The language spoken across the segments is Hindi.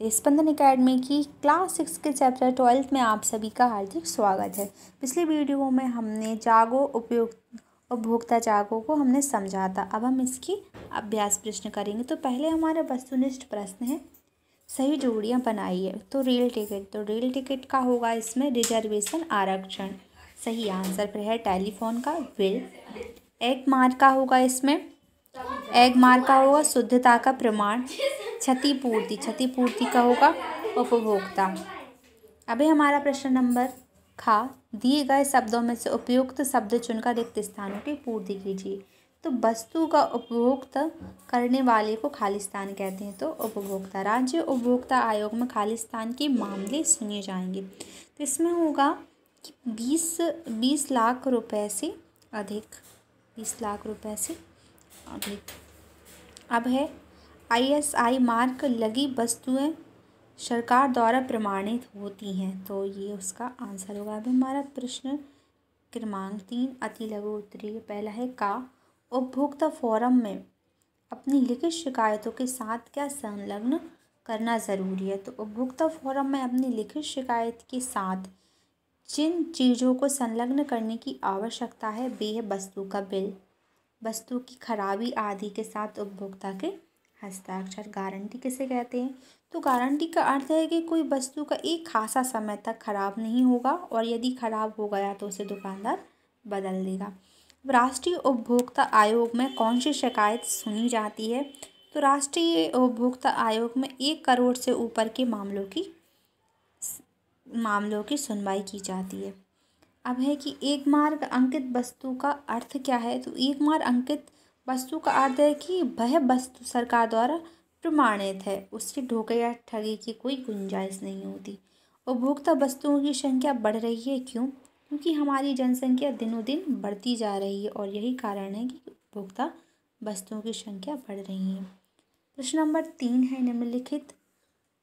स्पंदन एकेडमी की क्लास 6 के चैप्टर 12 में आप सभी का हार्दिक स्वागत है। पिछली वीडियो में हमने उपभोक्ता जागो को हमने समझा था। अब हम इसकी अभ्यास प्रश्न करेंगे। तो पहले हमारा वस्तुनिष्ठ प्रश्न है, सही जोड़ियां बनाइए। तो रेल टिकट का होगा इसमें रिजर्वेशन आरक्षण, सही आंसर पर है टेलीफोन का बिल। एक मार्क का होगा इसमें, एक मार्क का होगा शुद्धता का प्रमाण। क्षतिपूर्ति का होगा उपभोक्ता। अभी हमारा प्रश्न नंबर खा, दिए गए शब्दों में से उपयुक्त शब्द चुनकर रिक्त स्थानों की पूर्ति कीजिए। तो वस्तु का उपभोग करने वाले को खालिस्तान कहते हैं। तो उपभोक्ता, राज्य उपभोक्ता आयोग में खालिस्तान के मामले सुने जाएंगे। तो इसमें होगा कि 20 लाख रुपए से अधिक, 20 लाख रुपए से अधिक। अब है ISI मार्क लगी वस्तुएं सरकार द्वारा प्रमाणित होती हैं। तो ये उसका आंसर होगा। अब हमारा प्रश्न क्रमांक 3 अति लघु उत्तरीय। पहला है का, उपभोक्ता फोरम में अपनी लिखित शिकायतों के साथ क्या संलग्न करना ज़रूरी है। तो उपभोक्ता फोरम में अपनी लिखित शिकायत के साथ जिन चीज़ों को संलग्न करने की आवश्यकता है वे है वस्तु का बिल, वस्तु की खराबी आदि के साथ उपभोक्ता के हस्ताक्षर। गारंटी किसे कहते हैं। तो गारंटी का अर्थ है कि कोई वस्तु का एक खासा समय तक खराब नहीं होगा और यदि खराब हो गया तो उसे दुकानदार बदल देगा। राष्ट्रीय उपभोक्ता आयोग में कौन सी शिकायत सुनी जाती है। तो राष्ट्रीय उपभोक्ता आयोग में 1 करोड़ से ऊपर के मामलों की सुनवाई की जाती है। अब है कि एक मार्क अंकित वस्तु का अर्थ क्या है। तो एक मार्क अंकित वस्तु का अर्थ है कि वह वस्तु सरकार द्वारा प्रमाणित है, उससे धोखे या ठगी की कोई गुंजाइश नहीं होती। उपभोक्ता वस्तुओं की संख्या बढ़ रही है, क्यों? क्योंकि हमारी जनसंख्या दिनों दिन बढ़ती जा रही है और यही कारण है कि उपभोक्ता वस्तुओं की संख्या बढ़ रही है। प्रश्न नंबर 3 है निम्नलिखित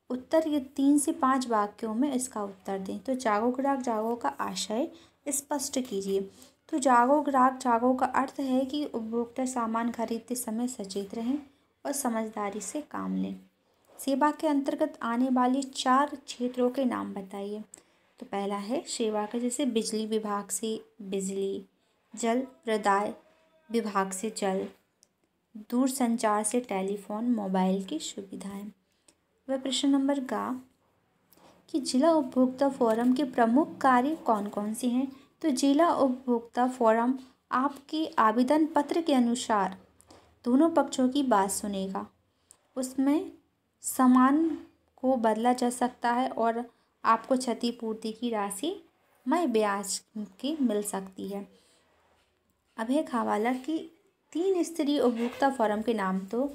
उत्तर, ये 3 से 5 वाक्यों में इसका उत्तर दें। तो जागो ग्राहक जागो का आशय स्पष्ट कीजिए। तो जागो ग्राहक जागो का अर्थ है कि उपभोक्ता सामान खरीदते समय सचेत रहें और समझदारी से काम लें। सेवा के अंतर्गत आने वाले 4 क्षेत्रों के नाम बताइए। तो पहला है सेवा का, जैसे बिजली विभाग से बिजली, जल प्रदाय विभाग से जल, दूरसंचार से टेलीफोन, मोबाइल की सुविधाएं। वह प्रश्न नंबर का कि जिला उपभोक्ता फोरम के प्रमुख कार्य कौन कौन से हैं। तो जिला उपभोक्ता फोरम आपके आवेदन पत्र के अनुसार दोनों पक्षों की बात सुनेगा, उसमें सामान को बदला जा सकता है और आपको क्षतिपूर्ति की राशि में ब्याज की मिल सकती है। अब है हवाला की 3 स्तरीय उपभोक्ता फोरम के नाम। तो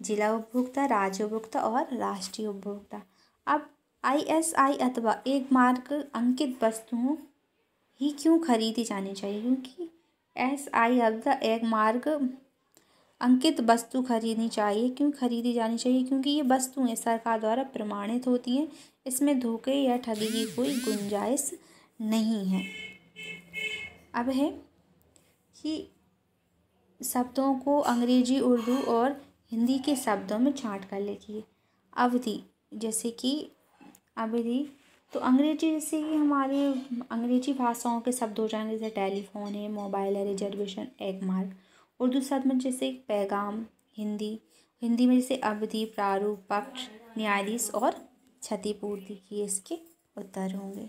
जिला उपभोक्ता, राज्य उपभोक्ता और राष्ट्रीय उपभोक्ता। अब ISI अथवा एक मार्क अंकित वस्तुओं ही क्यों खरीदी जानी चाहिए। क्योंकि SI अथवा एक मार्क अंकित वस्तु खरीदनी चाहिए। क्यों खरीदी जानी चाहिए? क्योंकि ये वस्तुएं सरकार द्वारा प्रमाणित होती हैं, इसमें धोखे या ठगी की कोई गुंजाइश नहीं है। अब है कि शब्दों को अंग्रेजी, उर्दू और हिंदी के शब्दों में छांट कर लिखिए। अवधि, जैसे कि अवधि, तो अंग्रेजी, जैसे कि हमारे अंग्रेजी भाषाओं के शब्द हो जाएंगे, जैसे टेलीफोन है, मोबाइल है, रिजर्वेशन, एक मार्क। उर्दू शब्द में जैसे पैगाम, हिंदी में जैसे अवधि, प्रारूप, पक्ष, न्यायाधीश और क्षतिपूर्ति की इसके उत्तर होंगे।